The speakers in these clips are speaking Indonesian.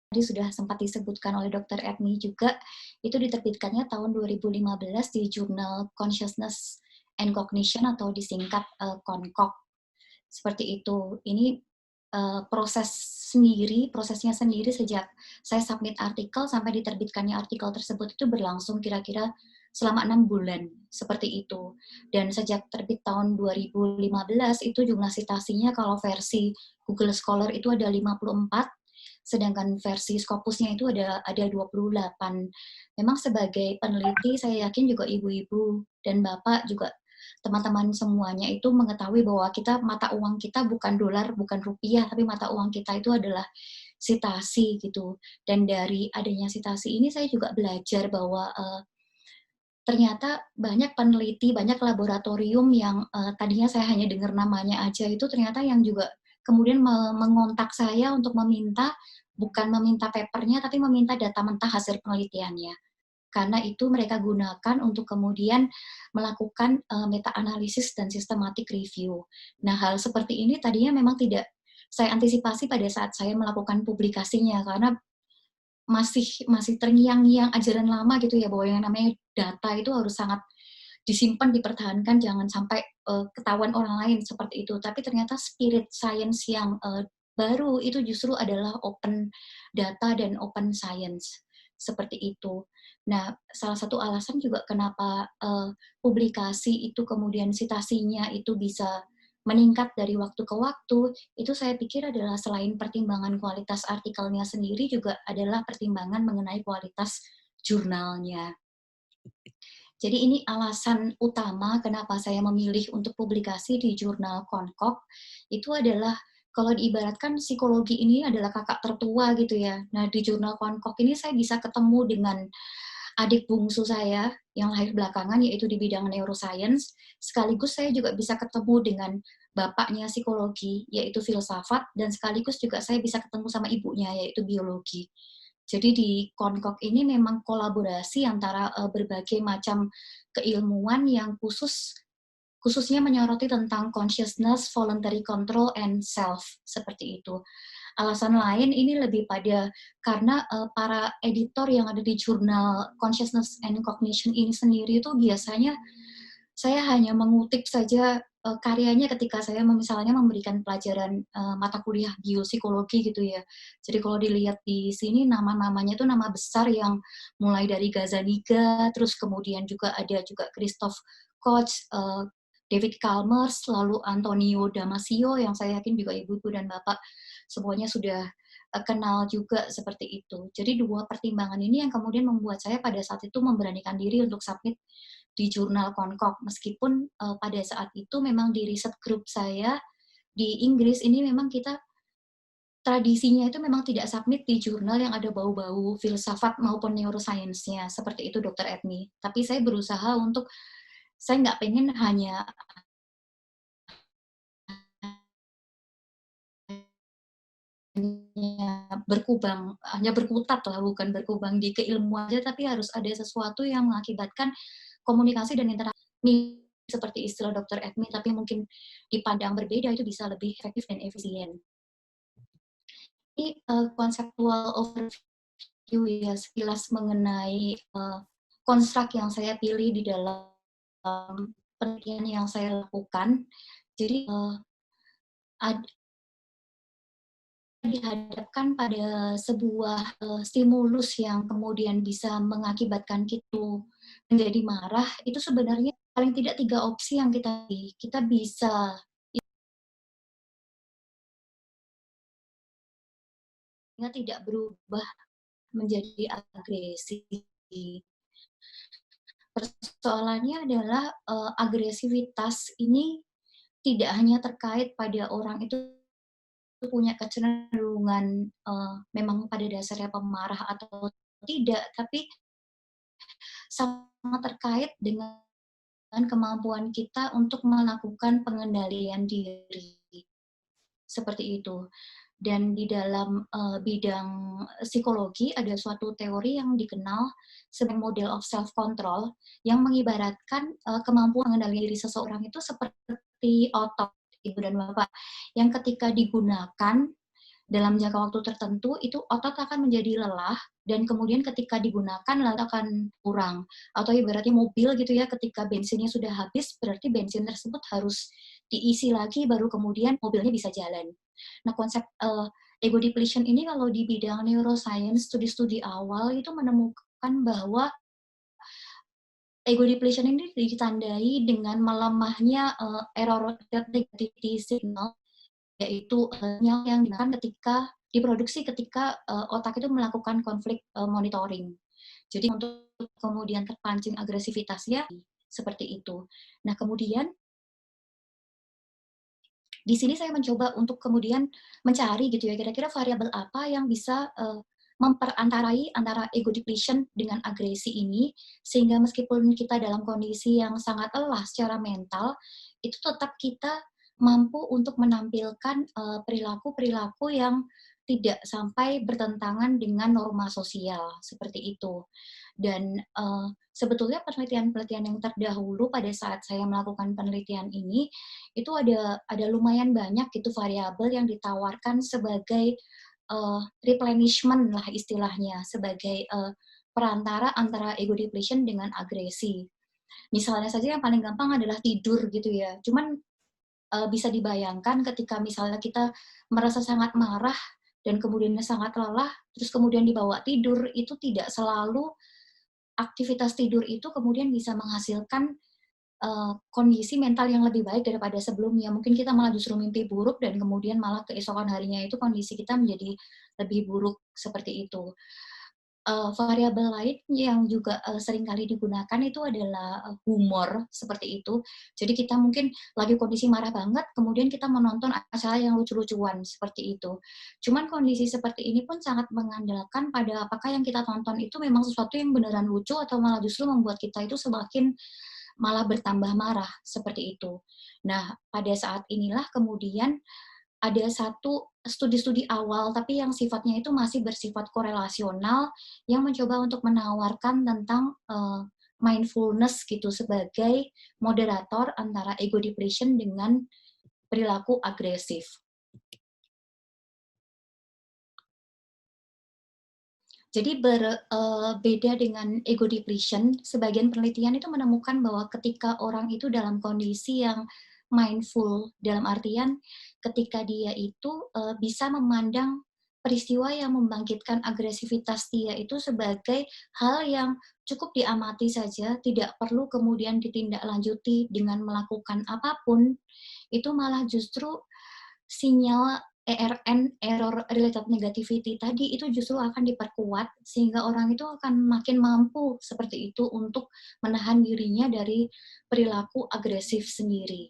tadi sudah sempat disebutkan oleh Dokter Etni juga, itu diterbitkannya tahun 2015 di jurnal Consciousness and Cognition atau disingkat CONCOG. Seperti itu. Ini prosesnya sendiri sejak saya submit artikel sampai diterbitkannya artikel tersebut itu berlangsung kira-kira selama 6 bulan, seperti itu. Dan sejak terbit tahun 2015 itu jumlah citasinya kalau versi Google Scholar itu ada 54, sedangkan versi Scopusnya itu ada 28. Memang sebagai peneliti saya yakin juga ibu-ibu dan bapak juga teman-teman semuanya itu mengetahui bahwa mata uang kita bukan dolar, bukan rupiah, tapi mata uang kita itu adalah sitasi gitu. Dan dari adanya sitasi ini saya juga belajar bahwa ternyata banyak peneliti, banyak laboratorium yang tadinya saya hanya dengar namanya aja itu ternyata yang juga kemudian mengontak saya untuk bukan meminta papernya, tapi meminta data mentah hasil penelitiannya. Karena itu mereka gunakan untuk kemudian melakukan meta-analisis dan systematic review. Nah, hal seperti ini tadinya memang tidak saya antisipasi pada saat saya melakukan publikasinya, karena masih terngiang-ngiang ajaran lama gitu ya, bahwa yang namanya data itu harus sangat disimpan, dipertahankan, jangan sampai ketahuan orang lain seperti itu. Tapi ternyata spirit science yang baru itu justru adalah open data dan open science, seperti itu. Nah, salah satu alasan juga kenapa publikasi itu kemudian citasinya itu bisa meningkat dari waktu ke waktu, itu saya pikir adalah selain pertimbangan kualitas artikelnya sendiri juga adalah pertimbangan mengenai kualitas jurnalnya. Jadi ini alasan utama kenapa saya memilih untuk publikasi di jurnal CONCOG, itu adalah kalau diibaratkan psikologi ini adalah kakak tertua gitu ya. Nah, di jurnal CONCOG ini saya bisa ketemu dengan adik bungsu saya yang lahir belakangan, yaitu di bidang neuroscience, sekaligus saya juga bisa ketemu dengan bapaknya psikologi, yaitu filsafat, dan sekaligus juga saya bisa ketemu sama ibunya, yaitu biologi. Jadi di CONCOG ini memang kolaborasi antara berbagai macam keilmuan yang khususnya menyoroti tentang consciousness, voluntary control, and self, seperti itu. Alasan lain ini lebih pada karena para editor yang ada di jurnal Consciousness and Cognition ini sendiri itu biasanya saya hanya mengutip saja karyanya ketika saya misalnya memberikan pelajaran mata kuliah biopsikologi gitu ya. Jadi kalau dilihat di sini nama-namanya itu nama besar yang mulai dari Gazzaniga, terus kemudian juga ada juga Christoph Koch, David Chalmers, lalu Antonio Damasio yang saya yakin juga ibu-ibu dan bapak semuanya sudah kenal juga seperti itu. Jadi dua pertimbangan ini yang kemudian membuat saya pada saat itu memberanikan diri untuk submit di jurnal CONCOG. Meskipun pada saat itu memang di riset grup saya di Inggris ini memang kita tradisinya itu memang tidak submit di jurnal yang ada bau-bau filsafat maupun neuroscience-nya, seperti itu Dokter Etni. Tapi saya berusaha untuk, saya nggak pengen hanya hanya berkutat lah, bukan berkubang di keilmuan aja, tapi harus ada sesuatu yang mengakibatkan komunikasi dan interaksi seperti istilah Dokter Edmi, tapi mungkin dipandang berbeda itu bisa lebih efektif dan efisien. Ini konseptual overview ya, sekilas mengenai konstruk yang saya pilih di dalam penelitian yang saya lakukan. Jadi dihadapkan pada sebuah stimulus yang kemudian bisa mengakibatkan kita menjadi marah, itu sebenarnya paling tidak 3 opsi yang kita bisa tidak berubah menjadi agresi. Persoalannya adalah agresivitas ini tidak hanya terkait pada orang itu punya kecenderungan memang pada dasarnya pemarah atau tidak, tapi sangat terkait dengan kemampuan kita untuk melakukan pengendalian diri, seperti itu. Dan di dalam bidang psikologi ada suatu teori yang dikenal sebagai model of self control yang mengibaratkan kemampuan mengendalikan diri seseorang itu seperti otot, Ibu dan Bapak, yang ketika digunakan dalam jangka waktu tertentu itu otot akan menjadi lelah dan kemudian ketika digunakan lalu akan kurang. Atau ibaratnya mobil gitu ya, ketika bensinnya sudah habis berarti bensin tersebut harus diisi lagi baru kemudian mobilnya bisa jalan. Nah, konsep ego depletion ini kalau di bidang neuroscience, studi-studi awal itu menemukan bahwa ego depletion ini ditandai dengan melemahnya error negativity signal, yaitu yang digunakan ketika diproduksi ketika otak itu melakukan konflik monitoring. Jadi untuk kemudian terpancing agresivitasnya seperti itu. Nah, kemudian di sini saya mencoba untuk kemudian mencari gitu ya, kira-kira variabel apa yang bisa memperantarai antara ego depletion dengan agresi ini, sehingga meskipun kita dalam kondisi yang sangat lelah secara mental, itu tetap kita mampu untuk menampilkan perilaku-perilaku yang tidak sampai bertentangan dengan norma sosial, seperti itu. Dan sebetulnya penelitian-penelitian yang terdahulu pada saat saya melakukan penelitian ini, itu ada lumayan banyak gitu variabel yang ditawarkan sebagai replenishment lah istilahnya, sebagai perantara antara ego depletion dengan agresi. Misalnya saja yang paling gampang adalah tidur gitu ya. Cuman bisa dibayangkan ketika misalnya kita merasa sangat marah dan kemudian sangat lelah, terus kemudian dibawa tidur, itu tidak selalu aktivitas tidur itu kemudian bisa menghasilkan kondisi mental yang lebih baik daripada sebelumnya. Mungkin kita malah justru mimpi buruk dan kemudian malah keesokan harinya itu kondisi kita menjadi lebih buruk, seperti itu. Variabel lain yang juga seringkali digunakan itu adalah humor, seperti itu. Jadi kita mungkin lagi kondisi marah banget, kemudian kita menonton acara yang lucu-lucuan, seperti itu. Cuman kondisi seperti ini pun sangat mengandalkan pada apakah yang kita tonton itu memang sesuatu yang beneran lucu atau malah justru membuat kita itu semakin malah bertambah marah, seperti itu. Nah, pada saat inilah kemudian ada satu studi-studi awal, tapi yang sifatnya itu masih bersifat korelasional, yang mencoba untuk menawarkan tentang mindfulness gitu sebagai moderator antara ego depletion dengan perilaku agresif. Jadi beda dengan ego depletion, sebagian penelitian itu menemukan bahwa ketika orang itu dalam kondisi yang mindful, dalam artian ketika dia itu bisa memandang peristiwa yang membangkitkan agresivitas dia itu sebagai hal yang cukup diamati saja, tidak perlu kemudian ditindaklanjuti dengan melakukan apapun, itu malah justru sinyal ERN, error related negativity tadi, itu justru akan diperkuat sehingga orang itu akan makin mampu seperti itu untuk menahan dirinya dari perilaku agresif sendiri.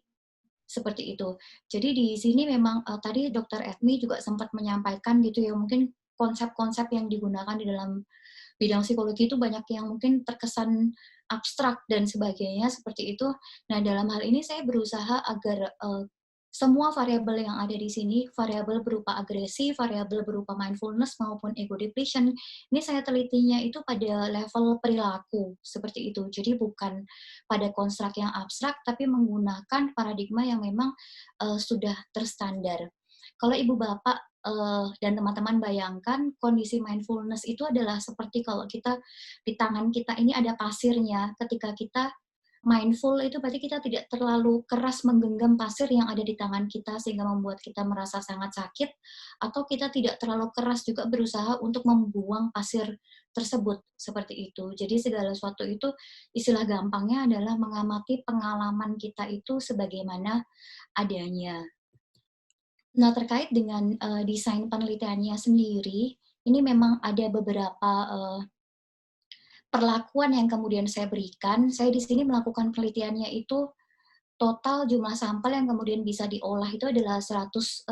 Seperti itu. Jadi di sini memang tadi Dokter Edmi juga sempat menyampaikan gitu ya, mungkin konsep-konsep yang digunakan di dalam bidang psikologi itu banyak yang mungkin terkesan abstrak dan sebagainya seperti itu. Nah, dalam hal ini saya berusaha agar semua variabel yang ada di sini, variabel berupa agresi, variabel berupa mindfulness maupun ego depletion, ini saya telitinya itu pada level perilaku, seperti itu. Jadi bukan pada konstruk yang abstrak, tapi menggunakan paradigma yang memang sudah terstandar. Kalau ibu bapak dan teman-teman bayangkan kondisi mindfulness itu adalah seperti kalau kita di tangan kita ini ada pasirnya, ketika kita mindful itu berarti kita tidak terlalu keras menggenggam pasir yang ada di tangan kita sehingga membuat kita merasa sangat sakit, atau kita tidak terlalu keras juga berusaha untuk membuang pasir tersebut, seperti itu. Jadi segala sesuatu itu istilah gampangnya adalah mengamati pengalaman kita itu sebagaimana adanya. Nah, terkait dengan desain penelitiannya sendiri, ini memang ada beberapa perlakuan yang kemudian saya berikan. Saya di sini melakukan penelitiannya itu total jumlah sampel yang kemudian bisa diolah itu adalah 110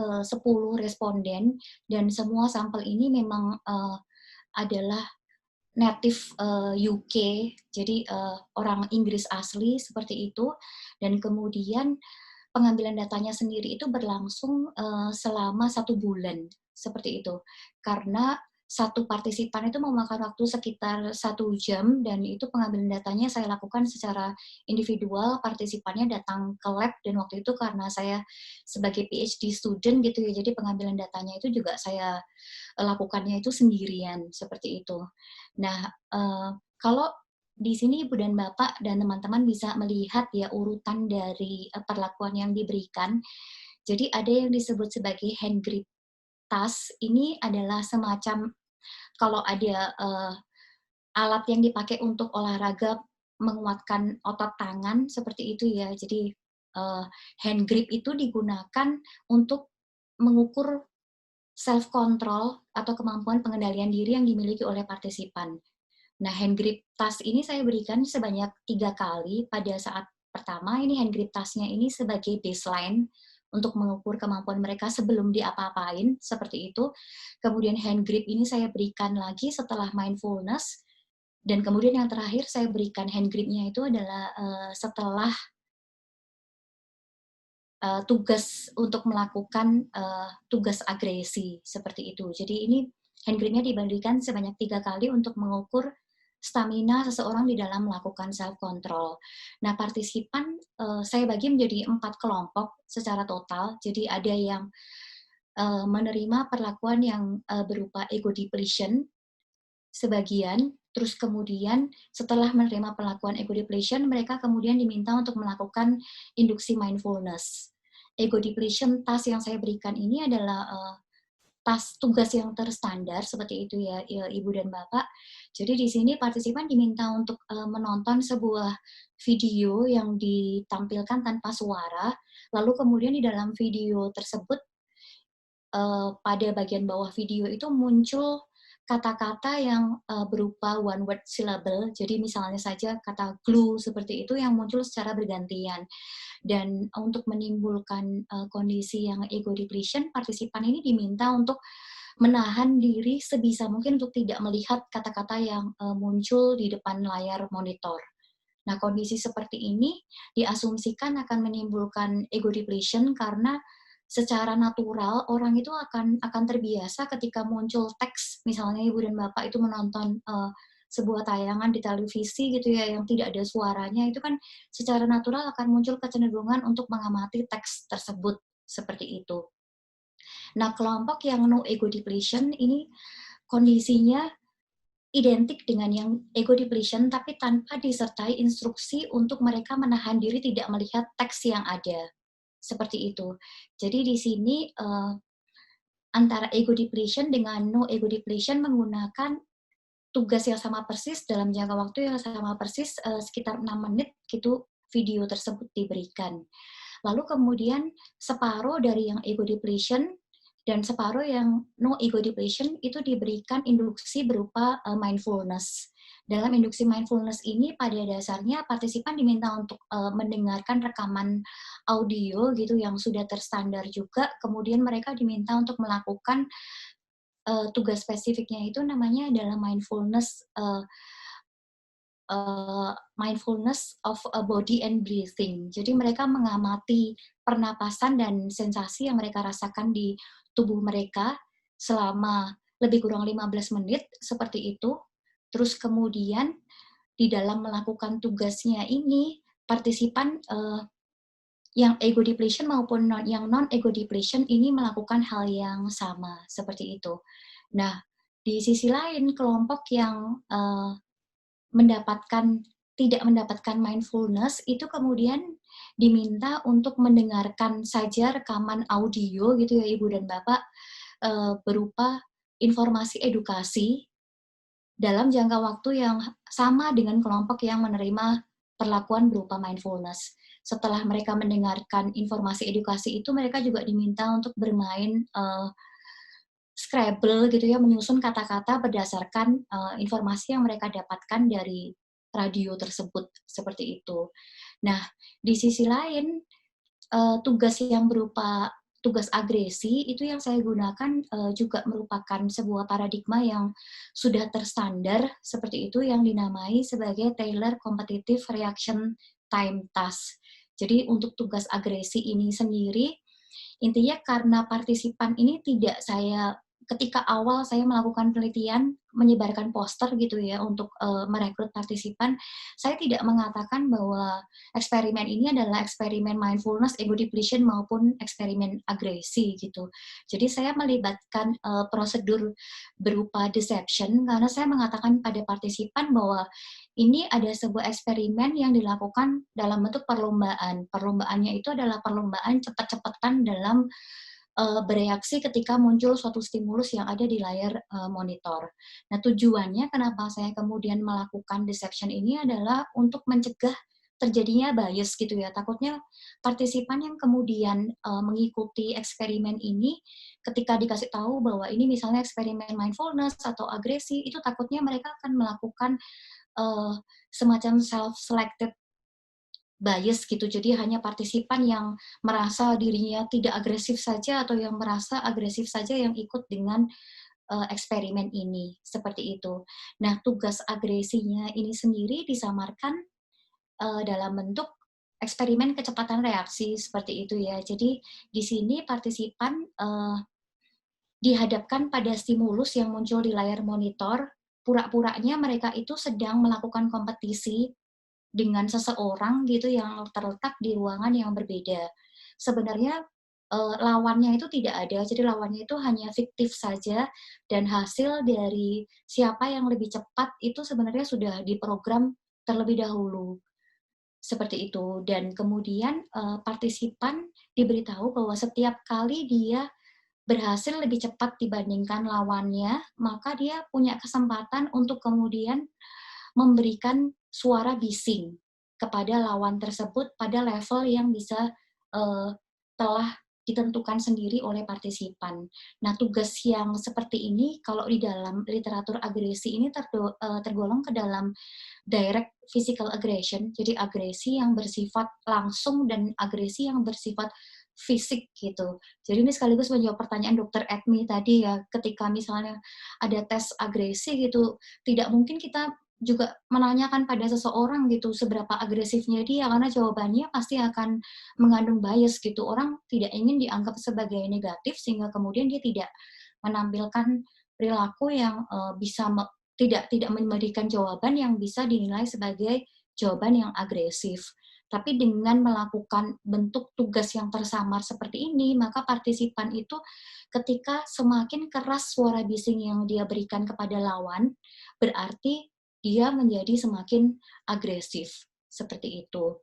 responden, dan semua sampel ini memang adalah native UK, jadi orang Inggris asli seperti itu, dan kemudian pengambilan datanya sendiri itu berlangsung selama 1 bulan, seperti itu. Karena satu partisipan itu memakan waktu sekitar 1 jam, dan itu pengambilan datanya saya lakukan secara individual. Partisipannya datang ke lab, dan waktu itu karena saya sebagai PhD student gitu ya, jadi pengambilan datanya itu juga saya lakukannya itu sendirian, seperti itu. Nah, kalau di sini Ibu dan Bapak dan teman-teman bisa melihat ya urutan dari perlakuan yang diberikan. Jadi ada yang disebut sebagai hand grip task. Ini adalah semacam kalau ada alat yang dipakai untuk olahraga menguatkan otot tangan seperti itu ya. Jadi hand grip itu digunakan untuk mengukur self control atau kemampuan pengendalian diri yang dimiliki oleh partisipan. Nah, hand grip task ini saya berikan sebanyak 3 kali. Pada saat pertama, ini hand grip task-nya ini sebagai baseline untuk mengukur kemampuan mereka sebelum diapa-apain, seperti itu. Kemudian hand grip ini saya berikan lagi setelah mindfulness, dan kemudian yang terakhir saya berikan hand grip-nya itu adalah setelah tugas untuk melakukan tugas agresi, seperti itu. Jadi ini hand grip-nya diberikan sebanyak 3 kali untuk mengukur stamina seseorang di dalam melakukan self control. Nah, partisipan saya bagi menjadi 4 kelompok secara total. Jadi ada yang menerima perlakuan yang berupa ego depletion sebagian, terus kemudian setelah menerima perlakuan ego depletion, mereka kemudian diminta untuk melakukan induksi mindfulness. Ego depletion task yang saya berikan ini adalah tugas yang terstandar seperti itu ya, Ibu dan Bapak. Jadi di sini partisipan diminta untuk menonton sebuah video yang ditampilkan tanpa suara, lalu kemudian di dalam video tersebut pada bagian bawah video itu muncul kata-kata yang berupa one word syllable. Jadi misalnya saja kata glue seperti itu yang muncul secara bergantian. Dan untuk menimbulkan kondisi yang ego depletion, partisipan ini diminta untuk menahan diri sebisa mungkin untuk tidak melihat kata-kata yang muncul di depan layar monitor. Nah, kondisi seperti ini diasumsikan akan menimbulkan ego depletion karena secara natural orang itu akan terbiasa ketika muncul teks, misalnya Ibu dan Bapak itu menonton sebuah tayangan di televisi gitu ya yang tidak ada suaranya, itu kan secara natural akan muncul kecenderungan untuk mengamati teks tersebut, seperti itu. Nah, kelompok yang no ego depletion ini kondisinya identik dengan yang ego depletion, tapi tanpa disertai instruksi untuk mereka menahan diri tidak melihat teks yang ada. Seperti itu. Jadi di sini antara ego depletion dengan no ego depletion menggunakan tugas yang sama persis dalam jangka waktu yang sama persis sekitar 6 menit gitu video tersebut diberikan. Lalu kemudian separuh dari yang ego depletion dan separuh yang no ego depletion itu diberikan induksi berupa mindfulness. Dalam induksi mindfulness ini pada dasarnya partisipan diminta untuk mendengarkan rekaman audio gitu yang sudah terstandar juga, kemudian mereka diminta untuk melakukan tugas spesifiknya itu namanya adalah mindfulness of a body and breathing. Jadi mereka mengamati pernapasan dan sensasi yang mereka rasakan di tubuh mereka selama lebih kurang 15 menit, seperti itu. Terus kemudian di dalam melakukan tugasnya ini, partisipan yang ego depletion maupun yang non ego depletion ini melakukan hal yang sama, seperti itu. Nah, di sisi lain kelompok yang tidak mendapatkan mindfulness itu kemudian diminta untuk mendengarkan saja rekaman audio gitu ya Ibu dan Bapak berupa informasi edukasi dalam jangka waktu yang sama dengan kelompok yang menerima perlakuan berupa mindfulness. Setelah mereka mendengarkan informasi edukasi itu, mereka juga diminta untuk bermain Scrabble gitu ya, menyusun kata-kata berdasarkan informasi yang mereka dapatkan dari radio tersebut, seperti itu. Nah, di sisi lain, tugas yang berupa tugas agresi itu yang saya gunakan juga merupakan sebuah paradigma yang sudah terstandar seperti itu yang dinamai sebagai Taylor Competitive Reaction Time Task. Jadi untuk tugas agresi ini sendiri, intinya karena partisipan ini tidak saya ketika awal saya melakukan penelitian, menyebarkan poster gitu ya untuk merekrut partisipan, saya tidak mengatakan bahwa eksperimen ini adalah eksperimen mindfulness, ego depletion maupun eksperimen agresi gitu. Jadi saya melibatkan prosedur berupa deception karena saya mengatakan pada partisipan bahwa ini ada sebuah eksperimen yang dilakukan dalam bentuk perlombaan. Perlombaannya itu adalah perlombaan cepat-cepatan dalam bereaksi ketika muncul suatu stimulus yang ada di layar monitor. Nah, tujuannya kenapa saya kemudian melakukan deception ini adalah untuk mencegah terjadinya bias gitu ya. Takutnya partisipan yang kemudian mengikuti eksperimen ini ketika dikasih tahu bahwa ini misalnya eksperimen mindfulness atau agresi, itu takutnya mereka akan melakukan semacam self-selected bias gitu. Jadi hanya partisipan yang merasa dirinya tidak agresif saja atau yang merasa agresif saja yang ikut dengan eksperimen ini, seperti itu. Nah, tugas agresinya ini sendiri disamarkan dalam bentuk eksperimen kecepatan reaksi seperti itu ya. Jadi di sini partisipan dihadapkan pada stimulus yang muncul di layar monitor, pura-puranya mereka itu sedang melakukan kompetisi dengan seseorang gitu yang terletak di ruangan yang berbeda. Sebenarnya lawannya itu tidak ada, jadi lawannya itu hanya fiktif saja dan hasil dari siapa yang lebih cepat itu sebenarnya sudah diprogram terlebih dahulu, seperti itu. Dan kemudian partisipan diberitahu bahwa setiap kali dia berhasil lebih cepat dibandingkan lawannya, maka dia punya kesempatan untuk kemudian memberikan suara bising kepada lawan tersebut pada level yang bisa telah ditentukan sendiri oleh partisipan. Nah, tugas yang seperti ini kalau di dalam literatur agresi ini tergolong ke dalam direct physical aggression, jadi agresi yang bersifat langsung dan agresi yang bersifat fisik gitu. Jadi ini sekaligus menjawab pertanyaan Dokter Edmi tadi ya, ketika misalnya ada tes agresi gitu, tidak mungkin kita juga menanyakan pada seseorang gitu seberapa agresifnya dia karena jawabannya pasti akan mengandung bias gitu. Orang tidak ingin dianggap sebagai negatif sehingga kemudian dia tidak menampilkan perilaku yang bisa tidak memberikan jawaban yang bisa dinilai sebagai jawaban yang agresif. Tapi dengan melakukan bentuk tugas yang tersamar seperti ini, maka partisipan itu ketika semakin keras suara bising yang dia berikan kepada lawan, berarti dia menjadi semakin agresif. Seperti itu.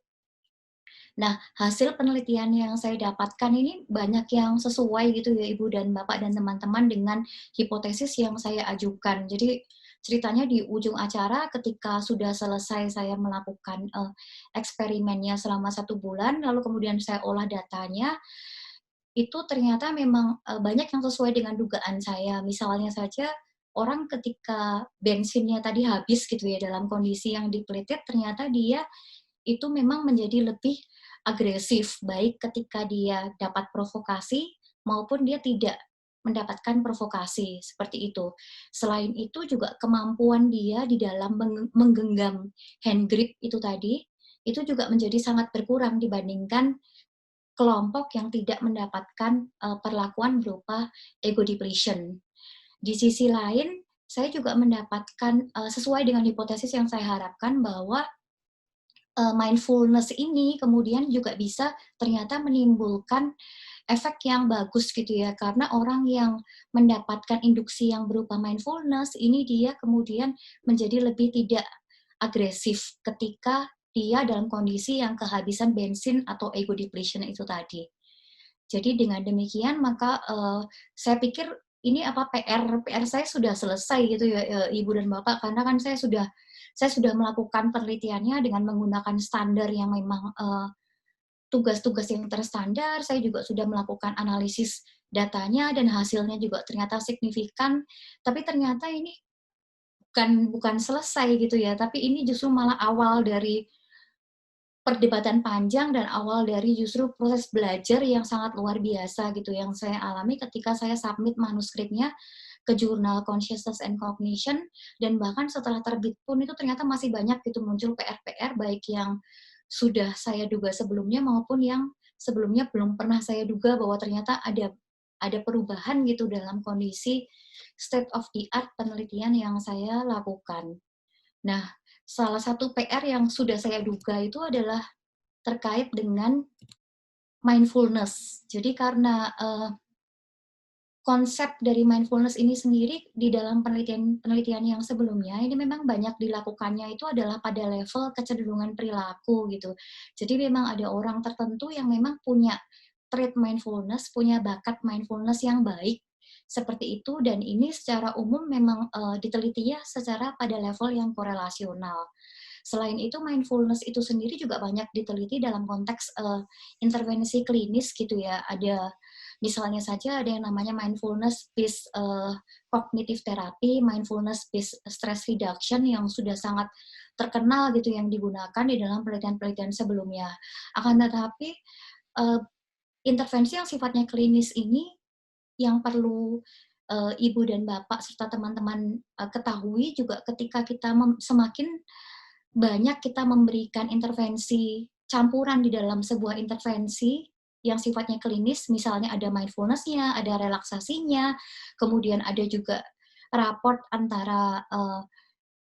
Nah, hasil penelitian yang saya dapatkan ini banyak yang sesuai gitu ya Ibu dan Bapak dan teman-teman dengan hipotesis yang saya ajukan. Jadi ceritanya di ujung acara ketika sudah selesai saya melakukan eksperimennya selama 1 bulan, lalu kemudian saya olah datanya, itu ternyata memang banyak yang sesuai dengan dugaan saya. Misalnya saja orang ketika bensinnya tadi habis gitu ya dalam kondisi yang dipelitit, ternyata dia itu memang menjadi lebih agresif, baik ketika dia dapat provokasi maupun dia tidak mendapatkan provokasi, seperti itu. Selain itu juga kemampuan dia di dalam menggenggam hand grip itu tadi, itu juga menjadi sangat berkurang dibandingkan kelompok yang tidak mendapatkan perlakuan berupa ego depletion. Di sisi lain, saya juga mendapatkan sesuai dengan hipotesis yang saya harapkan bahwa mindfulness ini kemudian juga bisa ternyata menimbulkan efek yang bagus gitu ya, karena orang yang mendapatkan induksi yang berupa mindfulness ini dia kemudian menjadi lebih tidak agresif ketika dia dalam kondisi yang kehabisan bensin atau ego depletion itu tadi. Jadi dengan demikian maka saya pikir ini apa PR saya sudah selesai gitu ya Ibu dan Bapak, karena kan saya sudah melakukan penelitiannya dengan menggunakan standar yang memang tugas-tugas yang terstandar. Saya juga sudah melakukan analisis datanya dan hasilnya juga ternyata signifikan. Tapi ternyata ini bukan selesai gitu ya, tapi ini justru malah awal dari perdebatan panjang dan awal dari justru proses belajar yang sangat luar biasa gitu yang saya alami ketika saya submit manuskripnya ke jurnal Consciousness and Cognition, dan bahkan setelah terbit pun itu ternyata masih banyak gitu muncul PR-PR baik yang sudah saya duga sebelumnya maupun yang sebelumnya belum pernah saya duga bahwa ternyata ada perubahan gitu dalam kondisi state of the art penelitian yang saya lakukan. Nah, salah satu PR yang sudah saya duga itu adalah terkait dengan mindfulness. Jadi karena konsep dari mindfulness ini sendiri di dalam penelitian yang sebelumnya ini memang banyak dilakukannya itu adalah pada level kecenderungan perilaku gitu. Jadi memang ada orang tertentu yang memang punya trait mindfulness, punya bakat mindfulness yang baik seperti itu, dan ini secara umum memang diteliti ya secara pada level yang korelasional. Selain itu, mindfulness itu sendiri juga banyak diteliti dalam konteks intervensi klinis gitu ya. Ada misalnya saja ada yang namanya mindfulness-based cognitive therapy, mindfulness-based stress reduction yang sudah sangat terkenal gitu yang digunakan di dalam penelitian-penelitian sebelumnya. Akan tetapi intervensi yang sifatnya klinis ini yang perlu ibu dan bapak serta teman-teman ketahui juga ketika kita semakin banyak kita memberikan intervensi campuran di dalam sebuah intervensi yang sifatnya klinis, misalnya ada mindfulness-nya, ada relaksasinya, kemudian ada juga raport antara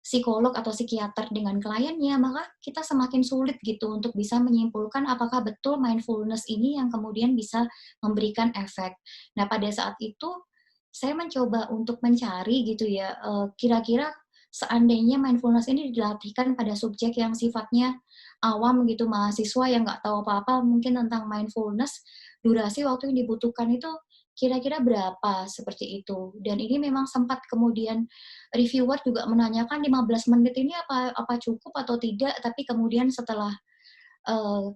psikolog atau psikiater dengan kliennya, maka kita semakin sulit gitu untuk bisa menyimpulkan apakah betul mindfulness ini yang kemudian bisa memberikan efek. Nah, pada saat itu saya mencoba untuk mencari gitu ya, kira-kira seandainya mindfulness ini dilatihkan pada subjek yang sifatnya awam gitu, mahasiswa yang nggak tahu apa-apa mungkin tentang mindfulness, durasi waktu yang dibutuhkan itu kira-kira berapa, seperti itu. Dan ini memang sempat kemudian reviewer juga menanyakan 15 menit ini apa cukup atau tidak, tapi kemudian setelah uh,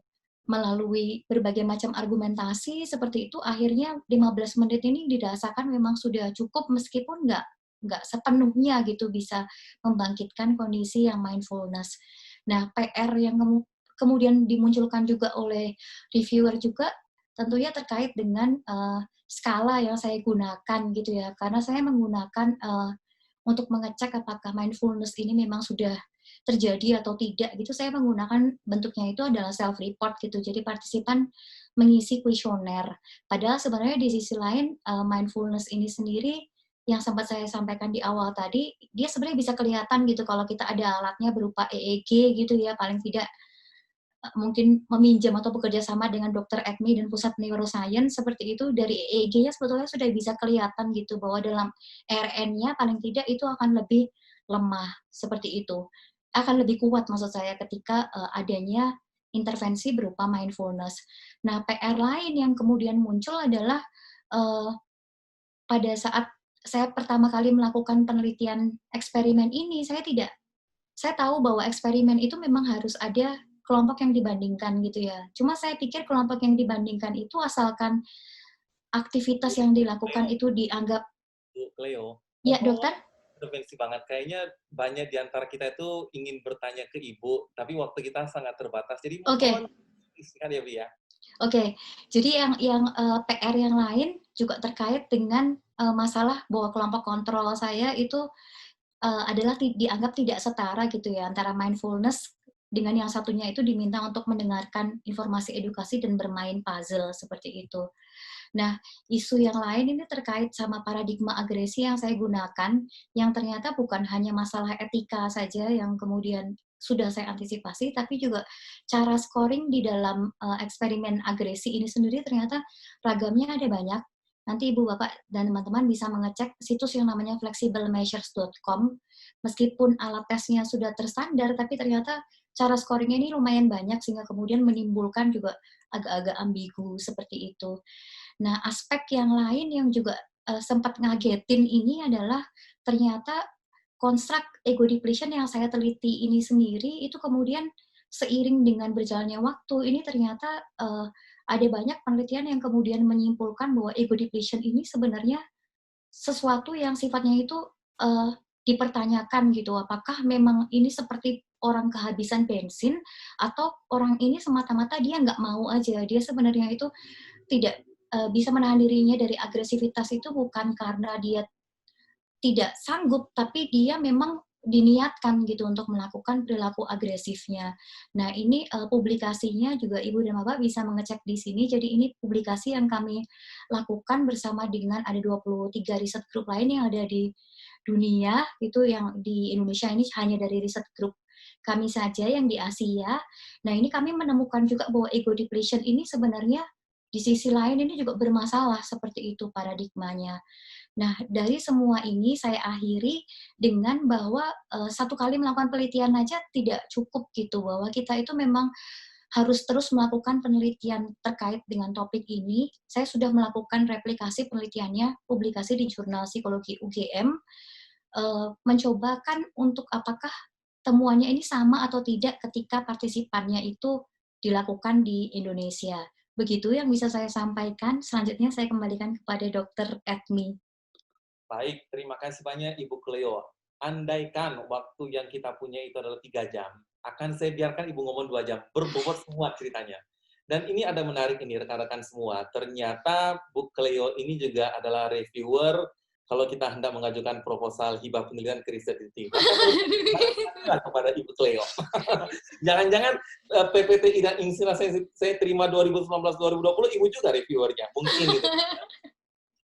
melalui berbagai macam argumentasi seperti itu, akhirnya 15 menit ini dirasakan memang sudah cukup meskipun nggak sepenuhnya gitu bisa membangkitkan kondisi yang mindfulness. Nah, PR yang kemudian dimunculkan juga oleh reviewer juga tentunya terkait dengan skala yang saya gunakan gitu ya, karena saya menggunakan untuk mengecek apakah mindfulness ini memang sudah terjadi atau tidak gitu, saya menggunakan bentuknya itu adalah self report gitu. Jadi partisipan mengisi kuesioner. Padahal sebenarnya di sisi lain mindfulness ini sendiri yang sempat saya sampaikan di awal tadi, dia sebenarnya bisa kelihatan gitu kalau kita ada alatnya berupa EEG gitu ya, paling tidak mungkin meminjam atau bekerja sama dengan dokter ECMI dan pusat neuroscience seperti itu, dari EEG-nya sebetulnya sudah bisa kelihatan gitu bahwa dalam RN-nya paling tidak itu akan lebih lemah seperti itu. Akan lebih kuat maksud saya ketika adanya intervensi berupa mindfulness. Nah, PR lain yang kemudian muncul adalah pada saat saya pertama kali melakukan penelitian eksperimen ini, saya tahu bahwa eksperimen itu memang harus ada kelompok yang dibandingkan gitu ya. Cuma saya pikir kelompok yang dibandingkan itu asalkan aktivitas yang dilakukan itu dianggap. Cleo, Ya, dokter? intervensi banget. Kayaknya banyak di antara kita itu ingin bertanya ke Ibu, tapi waktu kita sangat terbatas. Jadi mohon isikan ya, Bu ya. Oke. Jadi yang PR yang lain juga terkait dengan masalah bahwa kelompok kontrol saya itu adalah dianggap tidak setara gitu ya, antara mindfulness dengan yang satunya itu diminta untuk mendengarkan informasi edukasi dan bermain puzzle, seperti itu. Nah, isu yang lain ini terkait sama paradigma agresi yang saya gunakan, yang ternyata bukan hanya masalah etika saja yang kemudian sudah saya antisipasi, tapi juga cara scoring di dalam eksperimen agresi ini sendiri ternyata ragamnya ada banyak. Nanti Ibu, Bapak, dan teman-teman bisa mengecek situs yang namanya flexiblemeasures.com. Meskipun alat tesnya sudah terstandar, tapi ternyata cara scoringnya ini lumayan banyak, sehingga kemudian menimbulkan juga agak-agak ambigu seperti itu. Nah, aspek yang lain yang juga sempat ngagetin ini adalah ternyata konstruk ego depletion yang saya teliti ini sendiri itu kemudian seiring dengan berjalannya waktu ini ternyata ada banyak penelitian yang kemudian menyimpulkan bahwa ego depletion ini sebenarnya sesuatu yang sifatnya itu dipertanyakan gitu, apakah memang ini seperti orang kehabisan bensin atau orang ini semata-mata dia nggak mau aja, dia sebenarnya itu tidak bisa menahan dirinya dari agresivitas itu bukan karena dia tidak sanggup, tapi dia memang diniatkan gitu untuk melakukan perilaku agresifnya. Nah, ini publikasinya juga Ibu dan Bapak bisa mengecek di sini. Jadi ini publikasi yang kami lakukan bersama dengan ada 23 riset grup lain yang ada di dunia, itu yang di Indonesia ini hanya dari riset grup kami saja yang di Asia. Nah, ini kami menemukan juga bahwa ego depletion ini sebenarnya di sisi lain ini juga bermasalah seperti itu paradigmanya. Nah, dari semua ini saya akhiri dengan bahwa, satu kali melakukan penelitian aja tidak cukup gitu, bahwa kita itu memang harus terus melakukan penelitian terkait dengan topik ini. Saya sudah melakukan replikasi penelitiannya, publikasi di jurnal Psikologi UGM, mencoba kan untuk apakah temuannya ini sama atau tidak ketika partisipannya itu dilakukan di Indonesia. Begitu yang bisa saya sampaikan, selanjutnya saya kembalikan kepada Dokter Edmi. Baik, terima kasih banyak Ibu Cleo. Andaikan waktu yang kita punya itu adalah 3 jam, akan saya biarkan Ibu ngomong 2 jam, berbobot semua ceritanya. Dan ini ada menarik ini rekan-rekan semua, ternyata Bu Cleo ini juga adalah reviewer kalau kita hendak mengajukan proposal hibah penelitian ke riset institute. Maka kepada Ibu Cleo. Jangan-jangan PPTI dan Insira saya terima 2019-2020, Ibu juga reviewernya, mungkin gitu.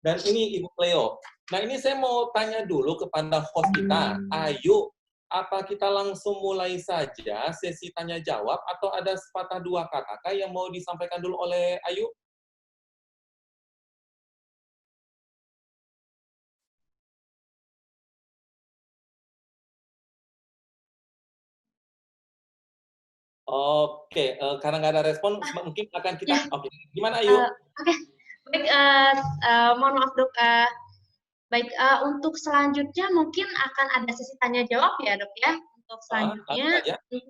Dan ini Ibu Cleo. Nah, ini saya mau tanya dulu kepada host kita, Ayu, apa kita langsung mulai saja sesi tanya jawab atau ada sepatah dua kata yang mau disampaikan dulu oleh Ayu? Oke, karena nggak ada respon, mungkin akan kita... Ya. Oke, gimana Ayu? Oke, baik, mohon maaf dok. Baik, untuk selanjutnya mungkin akan ada sesi tanya jawab ya dok ya. Untuk selanjutnya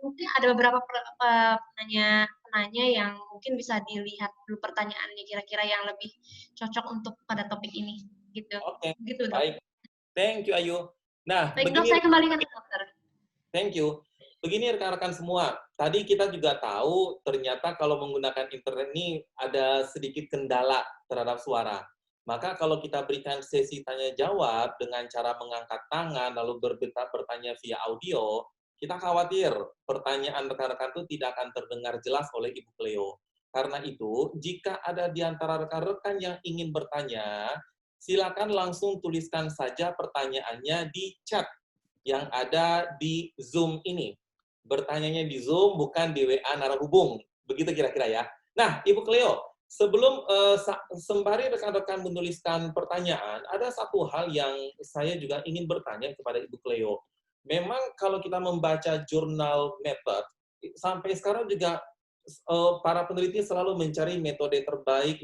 mungkin ada beberapa penanya yang mungkin bisa dilihat dulu pertanyaannya kira-kira yang lebih cocok untuk pada topik ini gitu. Oke, gitu dok. baik. Thank you Ayu. Nah, baik dok, saya kembalikan ke dokter. Thank you. Begini rekan-rekan semua, tadi kita juga tahu ternyata kalau menggunakan internet ini ada sedikit kendala terhadap suara. Maka kalau kita berikan sesi tanya jawab dengan cara mengangkat tangan lalu bertanya via audio, kita khawatir pertanyaan rekan-rekan itu tidak akan terdengar jelas oleh Ibu Cleo. Karena itu, jika ada di antara rekan-rekan yang ingin bertanya, silakan langsung tuliskan saja pertanyaannya di chat yang ada di Zoom ini. Bertanyanya di Zoom, bukan di WA narahubung. Begitu kira-kira ya. Nah, Ibu Cleo, sebelum sembari rekan-rekan menuliskan pertanyaan, ada satu hal yang saya juga ingin bertanya kepada Ibu Cleo. Memang kalau kita membaca jurnal method, sampai sekarang juga para peneliti selalu mencari metode terbaik,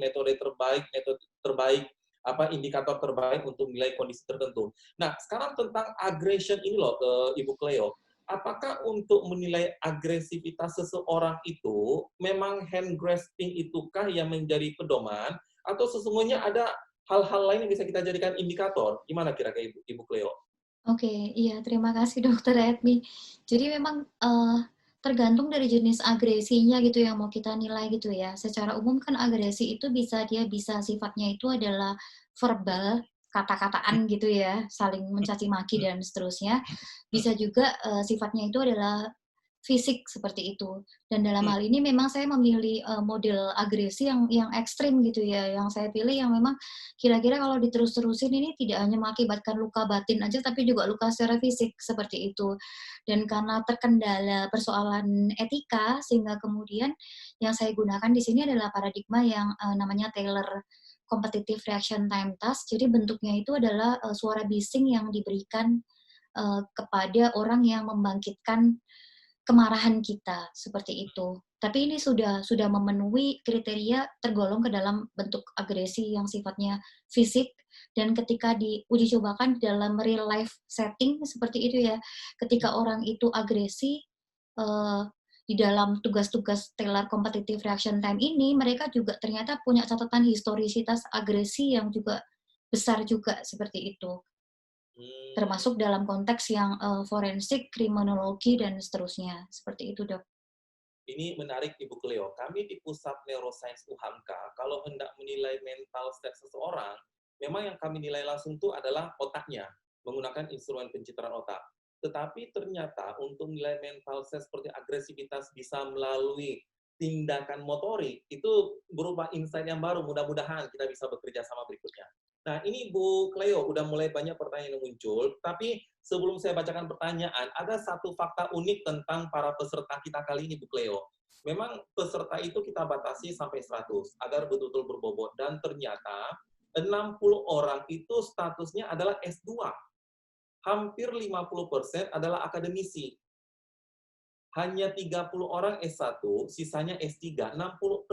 indikator terbaik untuk menilai kondisi tertentu. Nah, sekarang tentang aggression ini loh, Ibu Cleo. Apakah untuk menilai agresivitas seseorang itu memang hand grasping itukah yang menjadi pedoman atau sesungguhnya ada hal-hal lain yang bisa kita jadikan indikator? Gimana kira-kira Ibu Cleo? Oke, iya terima kasih Dokter Edmi. Jadi memang tergantung dari jenis agresinya gitu yang mau kita nilai gitu ya. Secara umum kan agresi itu dia bisa sifatnya itu adalah verbal, kata-kataan gitu ya, saling mencaci maki dan seterusnya. Bisa juga sifatnya itu adalah fisik seperti itu. Dan dalam hal ini memang saya memilih model agresi yang ekstrim gitu ya. Yang saya pilih yang memang kira-kira kalau diterus-terusin ini tidak hanya mengakibatkan luka batin aja tapi juga luka secara fisik seperti itu. Dan karena terkendala persoalan etika sehingga kemudian yang saya gunakan di sini adalah paradigma yang namanya Taylor Competitive Reaction Time Task. Jadi bentuknya itu adalah suara bising yang diberikan kepada orang yang membangkitkan kemarahan kita, seperti itu. Tapi ini sudah memenuhi kriteria tergolong ke dalam bentuk agresi yang sifatnya fisik, dan ketika diuji cobakan dalam real life setting seperti itu ya, ketika orang itu agresi, di dalam tugas-tugas Taylor Competitive Reaction Time ini, mereka juga ternyata punya catatan historisitas agresi yang juga besar juga, seperti itu. Termasuk dalam konteks yang forensik, kriminologi, dan seterusnya. Seperti itu, Dok. Ini menarik, Ibu Cleo. Kami di Pusat Neuroscience UHAMKA, kalau hendak menilai mental state seseorang, memang yang kami nilai langsung itu adalah otaknya, menggunakan instrumen pencitraan otak. Tetapi ternyata untuk nilai mental saya seperti agresivitas bisa melalui tindakan motorik, itu berupa insight yang baru. Mudah-mudahan kita bisa bekerja sama berikutnya. Nah, ini Bu Cleo, udah mulai banyak pertanyaan yang muncul, tapi sebelum saya bacakan pertanyaan, ada satu fakta unik tentang para peserta kita kali ini, Bu Cleo. Memang peserta itu kita batasi sampai 100, agar betul-betul berbobot. Dan ternyata 60 orang itu statusnya adalah S2. Hampir 50% adalah akademisi. Hanya 30 orang S1, sisanya S3. 60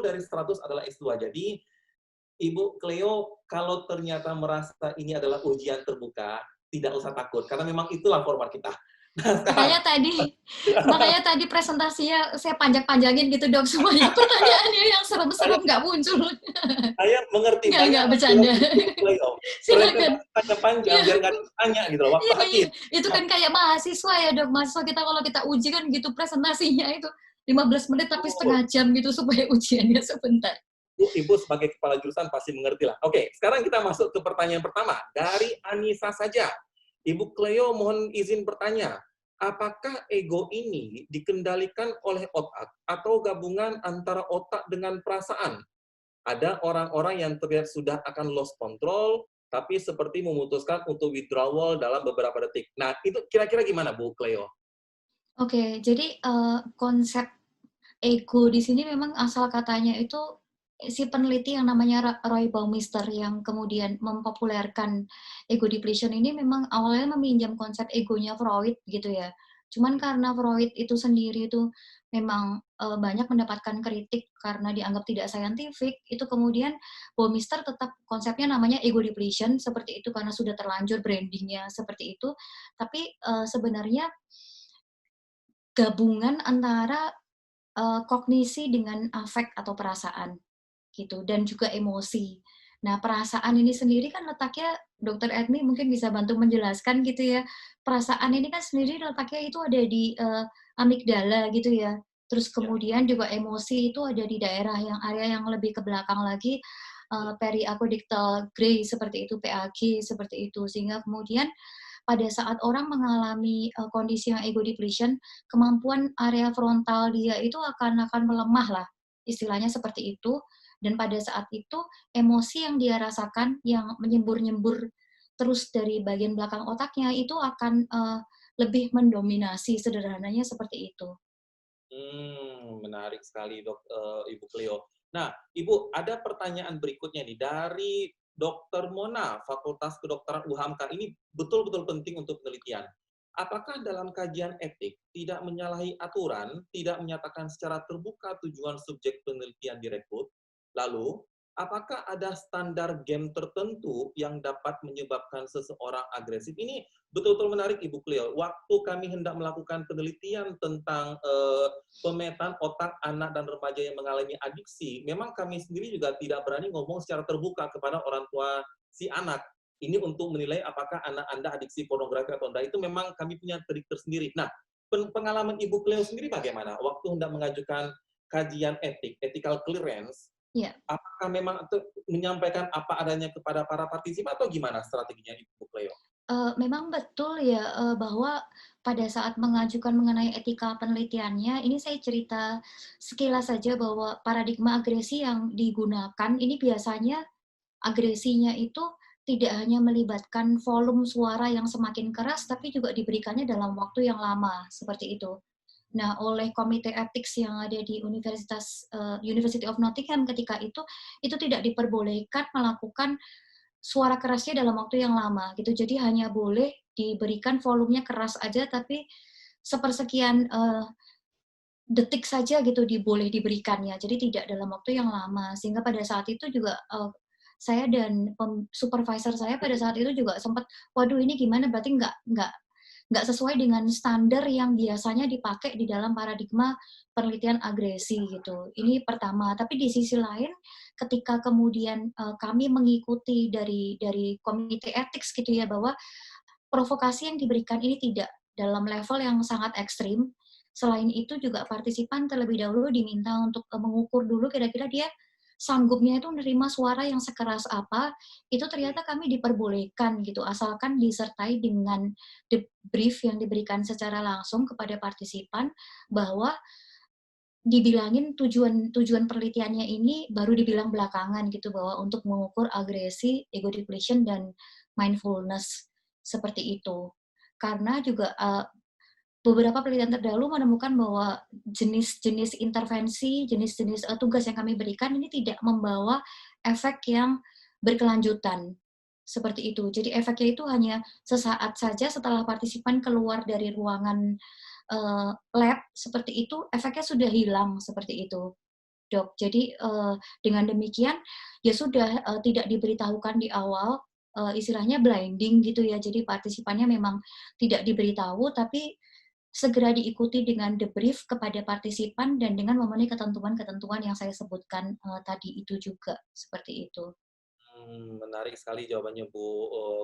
dari 100 adalah S2. Jadi, Ibu Cleo, kalau ternyata merasa ini adalah ujian terbuka, tidak usah takut, karena memang itulah format kita. Makanya tadi presentasinya saya panjang-panjangin gitu dok, semuanya pertanyaannya yang serem-serem nggak muncul. Saya mengerti, nggak bercanda. Silakan. Panjang-panjang biar nggak tanya gitu loh, waktu habis. Itu kan kayak mahasiswa ya dok, mahasiswa kita kalau kita uji kan gitu presentasinya itu 15 menit tapi setengah jam gitu supaya ujiannya sebentar. Ibu sebagai kepala jurusan pasti mengerti lah. Oke, sekarang kita masuk ke pertanyaan pertama dari Anissa saja. Ibu Cleo mohon izin bertanya, apakah ego ini dikendalikan oleh otak atau gabungan antara otak dengan perasaan? Ada orang-orang yang terlihat sudah akan lost control, tapi seperti memutuskan untuk withdrawal dalam beberapa detik. Nah, itu kira-kira gimana, Bu Cleo? Oke, jadi konsep ego di sini memang asal katanya itu si peneliti yang namanya Roy Baumeister yang kemudian mempopulerkan ego depletion ini memang awalnya meminjam konsep egonya Freud gitu ya. Cuman karena Freud itu sendiri itu memang banyak mendapatkan kritik karena dianggap tidak saintifik, itu kemudian Baumeister tetap konsepnya namanya ego depletion seperti itu karena sudah terlanjur brandingnya seperti itu. Tapi sebenarnya gabungan antara kognisi dengan afek atau perasaan gitu, dan juga emosi. Nah, perasaan ini sendiri kan letaknya, Dr. Edmi mungkin bisa bantu menjelaskan gitu ya, perasaan ini kan sendiri letaknya itu ada di amigdala gitu ya, terus kemudian juga emosi itu ada di daerah yang area yang lebih ke belakang lagi, periaqueductal gray seperti itu, PAG seperti itu, sehingga kemudian pada saat orang mengalami kondisi yang ego depletion, kemampuan area frontal dia itu akan melemah lah, istilahnya seperti itu. Dan pada saat itu, emosi yang dia rasakan, yang menyembur-nyembur terus dari bagian belakang otaknya, itu akan lebih mendominasi, sederhananya seperti itu. Menarik sekali, Ibu Cleo. Nah, Ibu, ada pertanyaan berikutnya nih, dari Dr. Mona, Fakultas Kedokteran UHAMKA. Ini betul-betul penting untuk penelitian. Apakah dalam kajian etik tidak menyalahi aturan, tidak menyatakan secara terbuka tujuan subjek penelitian direkrut? Lalu, apakah ada standar game tertentu yang dapat menyebabkan seseorang agresif? Ini betul-betul menarik, Ibu Cleo. Waktu kami hendak melakukan penelitian tentang pemetaan otak anak dan remaja yang mengalami adiksi, memang kami sendiri juga tidak berani ngomong secara terbuka kepada orang tua si anak. Ini untuk menilai apakah anak Anda adiksi pornografi atau tidak. Itu memang kami punya trik tersendiri. Nah, pengalaman Ibu Cleo sendiri bagaimana? Waktu hendak mengajukan kajian etik, ethical clearance, Ya. apakah memang menyampaikan apa adanya kepada para partisipan atau gimana strateginya Ibu Cleo? Memang betul ya, bahwa pada saat mengajukan mengenai etika penelitiannya, ini saya cerita sekilas saja bahwa paradigma agresi yang digunakan ini biasanya agresinya itu tidak hanya melibatkan volume suara yang semakin keras, tapi juga diberikannya dalam waktu yang lama, seperti itu. Nah, oleh komite etik yang ada di University of Nottingham ketika itu tidak diperbolehkan melakukan suara kerasnya dalam waktu yang lama gitu. Jadi hanya boleh diberikan volumenya keras aja, tapi sepersekian detik saja gitu boleh diberikannya. Jadi tidak dalam waktu yang lama. Sehingga pada saat itu juga saya dan supervisor saya pada saat itu juga sempat, waduh ini gimana, berarti nggak sesuai dengan standar yang biasanya dipakai di dalam paradigma penelitian agresi gitu. Ini pertama. Tapi di sisi lain, ketika kemudian kami mengikuti dari komite etik gitu ya, bahwa provokasi yang diberikan ini tidak dalam level yang sangat ekstrim. Selain itu juga partisipan terlebih dahulu diminta untuk mengukur dulu kira-kira dia sanggupnya itu menerima suara yang sekeras apa, itu ternyata kami diperbolehkan gitu, asalkan disertai dengan debrief yang diberikan secara langsung kepada partisipan, bahwa dibilangin tujuan penelitiannya ini baru dibilang belakangan gitu, bahwa untuk mengukur agresi, ego depletion, dan mindfulness, seperti itu. Karena juga beberapa penelitian terdahulu menemukan bahwa jenis-jenis intervensi, jenis-jenis tugas yang kami berikan ini tidak membawa efek yang berkelanjutan, seperti itu. Jadi efeknya itu hanya sesaat saja setelah partisipan keluar dari ruangan lab, seperti itu, efeknya sudah hilang, seperti itu, Dok. Jadi dengan demikian ya sudah, tidak diberitahukan di awal, istilahnya blinding gitu ya. Jadi partisipannya memang tidak diberitahu, tapi segera diikuti dengan debrief kepada partisipan dan dengan memenuhi ketentuan-ketentuan yang saya sebutkan tadi itu juga, seperti itu. Menarik sekali jawabannya Bu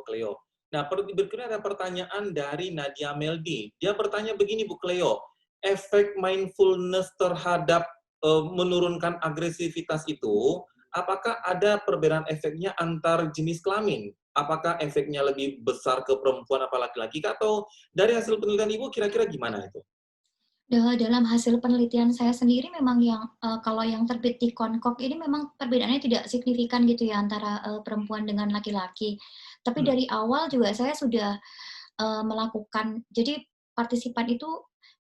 Cleo. Nah, berikutnya ada pertanyaan dari Nadia Meldi. Dia bertanya begini, Bu Cleo, efek mindfulness terhadap menurunkan agresivitas itu, apakah ada perbedaan efeknya antar jenis kelamin? Apakah efeknya lebih besar ke perempuan apa laki-laki? Atau dari hasil penelitian Ibu kira-kira gimana itu? Dalam hasil penelitian saya sendiri memang yang kalau yang terbit di Konkok ini memang perbedaannya tidak signifikan gitu ya antara perempuan dengan laki-laki. Tapi dari awal juga saya sudah melakukan, jadi partisipan itu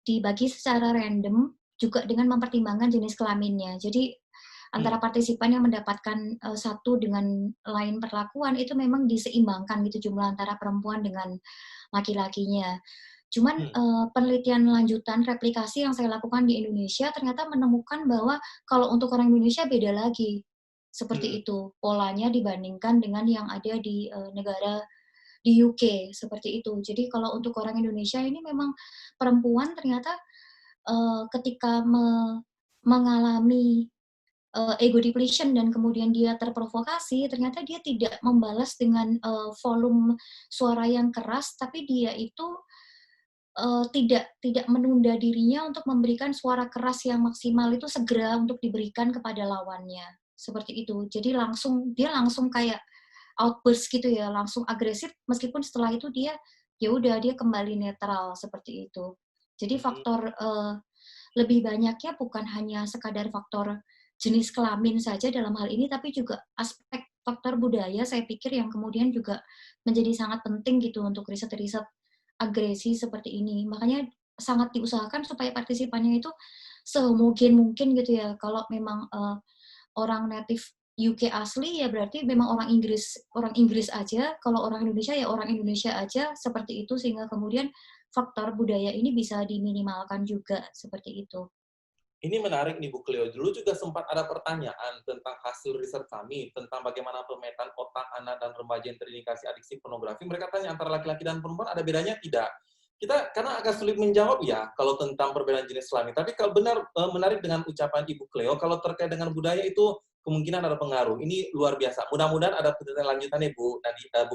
dibagi secara random juga dengan mempertimbangkan jenis kelaminnya. Jadi antara partisipan yang mendapatkan satu dengan lain perlakuan itu memang diseimbangkan gitu jumlah antara perempuan dengan laki-lakinya. Cuman penelitian lanjutan replikasi yang saya lakukan di Indonesia ternyata menemukan bahwa kalau untuk orang Indonesia beda lagi, seperti itu polanya dibandingkan dengan yang ada di negara di UK, seperti itu. Jadi kalau untuk orang Indonesia ini memang perempuan ternyata ketika mengalami ego depletion dan kemudian dia terprovokasi, ternyata dia tidak membalas dengan volume suara yang keras, tapi dia itu tidak menunda dirinya untuk memberikan suara keras yang maksimal itu segera untuk diberikan kepada lawannya, seperti itu. Jadi dia langsung kayak outburst gitu ya, langsung agresif meskipun setelah itu dia ya udah dia kembali netral, seperti itu. Jadi faktor lebih banyaknya bukan hanya sekadar faktor jenis kelamin saja dalam hal ini, tapi juga aspek faktor budaya saya pikir yang kemudian juga menjadi sangat penting gitu untuk riset-riset agresi seperti ini. Makanya sangat diusahakan supaya partisipannya itu sehomogen mungkin gitu ya. Kalau memang orang native UK asli ya berarti memang orang Inggris aja. Kalau orang Indonesia ya orang Indonesia aja, seperti itu, sehingga kemudian faktor budaya ini bisa diminimalkan juga, seperti itu. Ini menarik nih Bu Cleo. Dulu juga sempat ada pertanyaan tentang hasil riset kami, tentang bagaimana pemetaan otak anak dan remaja yang terindikasi adiksi pornografi. Mereka tanya antara laki-laki dan perempuan ada bedanya tidak? Kita karena agak sulit menjawab ya kalau tentang perbedaan jenis kelamin. Tapi kalau benar menarik dengan ucapan Ibu Cleo, kalau terkait dengan budaya itu kemungkinan ada pengaruh. Ini luar biasa. Mudah-mudahan ada penelitian lanjutannya Bu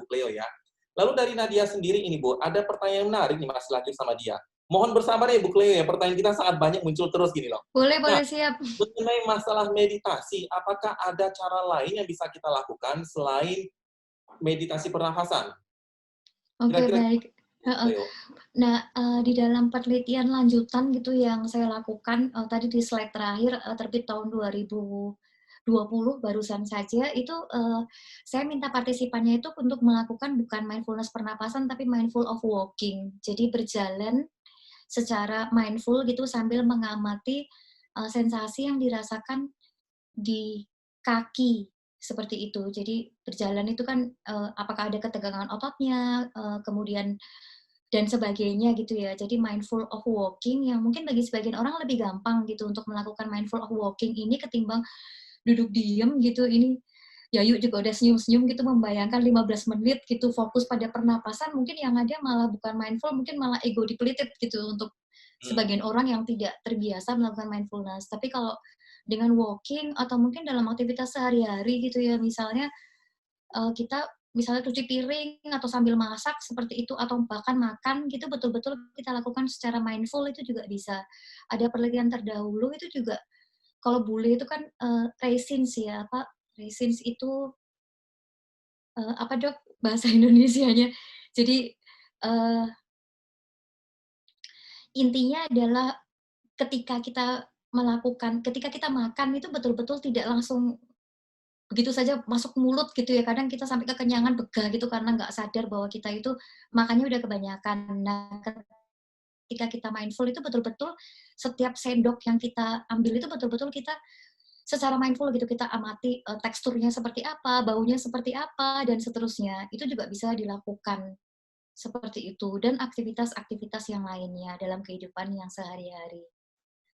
Cleo ya. Lalu dari Nadia sendiri ini Bu, ada pertanyaan menarik nih masih lanjut sama dia. Mohon bersabar ya Bu Cleo ya, pertanyaan kita sangat banyak muncul terus gini loh. Boleh, Nah, siap. mengenai masalah meditasi, apakah ada cara lain yang bisa kita lakukan selain meditasi pernafasan? Oke, baik. Leo. Nah, di dalam penelitian lanjutan gitu yang saya lakukan, tadi di slide terakhir terbit tahun 2020 barusan saja, itu saya minta partisipannya itu untuk melakukan bukan mindfulness pernapasan, tapi mindful of walking. Jadi berjalan secara mindful gitu sambil mengamati sensasi yang dirasakan di kaki, seperti itu. Jadi berjalan itu kan apakah ada ketegangan ototnya, kemudian dan sebagainya gitu ya. Jadi mindful of walking yang mungkin bagi sebagian orang lebih gampang gitu untuk melakukan mindful of walking ini ketimbang duduk diem gitu. Ini Yayu juga udah senyum-senyum gitu membayangkan 15 menit gitu fokus pada pernapasan, mungkin yang ada malah bukan mindful, mungkin malah ego depleted gitu untuk sebagian orang yang tidak terbiasa melakukan mindfulness. Tapi kalau dengan walking atau mungkin dalam aktivitas sehari-hari gitu ya, misalnya kita misalnya cuci piring atau sambil masak seperti itu, atau bahkan makan gitu, betul-betul kita lakukan secara mindful, itu juga bisa. Ada penelitian terdahulu itu juga kalau bule itu kan raisins ya, apa, raisins itu apa Dok bahasa Indonesianya? Jadi, eee, intinya adalah ketika kita makan itu betul-betul tidak langsung begitu saja masuk mulut gitu ya, kadang kita sampai kekenyangan begah gitu karena nggak sadar bahwa kita itu makannya udah kebanyakan. Nah, ketika kita mindful itu betul-betul setiap sendok yang kita ambil itu betul-betul kita secara mindful gitu, kita amati teksturnya seperti apa, baunya seperti apa, dan seterusnya. Itu juga bisa dilakukan seperti itu, dan aktivitas-aktivitas yang lainnya dalam kehidupan yang sehari-hari.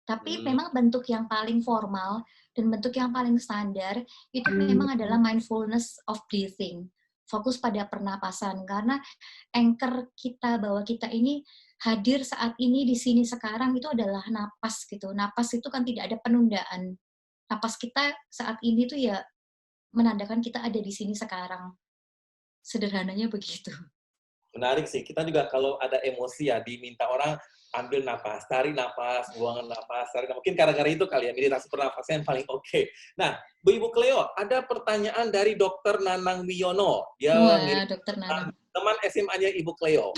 Tapi Hmm. memang bentuk yang paling formal dan bentuk yang paling standar itu memang adalah mindfulness of breathing. Fokus pada pernapasan karena anchor kita bahwa kita ini hadir saat ini di sini sekarang itu adalah napas gitu. Napas itu kan tidak ada penundaan. Napas kita saat ini tuh ya menandakan kita ada di sini sekarang. Sederhananya begitu. Menarik sih, kita juga kalau ada emosi ya, diminta orang ambil napas, tarik napas, buang napas, tarik napas. Mungkin gara-gara itu kali ya, meditasi pernafasan yang paling oke. Nah, Bu Ibu Cleo, ada pertanyaan dari Dr. Nanang Wiono. Dia ngirim, Wah, Dokter Nanang. teman SMA-nya Ibu Cleo.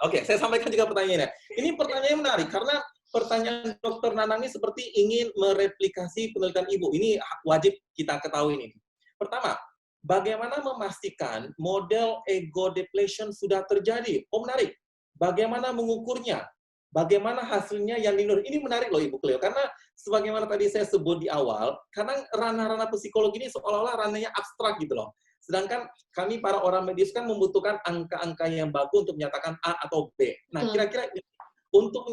Oke, saya sampaikan juga pertanyaannya. Ini pertanyaan menarik, karena pertanyaan Dr. Nanang ini seperti ingin mereplikasi penelitian Ibu. Ini wajib kita ketahui ini. Pertama, bagaimana memastikan model ego depletion sudah terjadi? Oh, menarik. Bagaimana mengukurnya? Bagaimana hasilnya yang dinur? Ini menarik loh Ibu Cleo, karena sebagaimana tadi saya sebut di awal, kadang ranah-ranah psikologi ini seolah-olah ranahnya abstrak gitu loh. Sedangkan kami para orang medis kan membutuhkan angka-angka yang baku untuk menyatakan A atau B. Nah, kira-kira untuk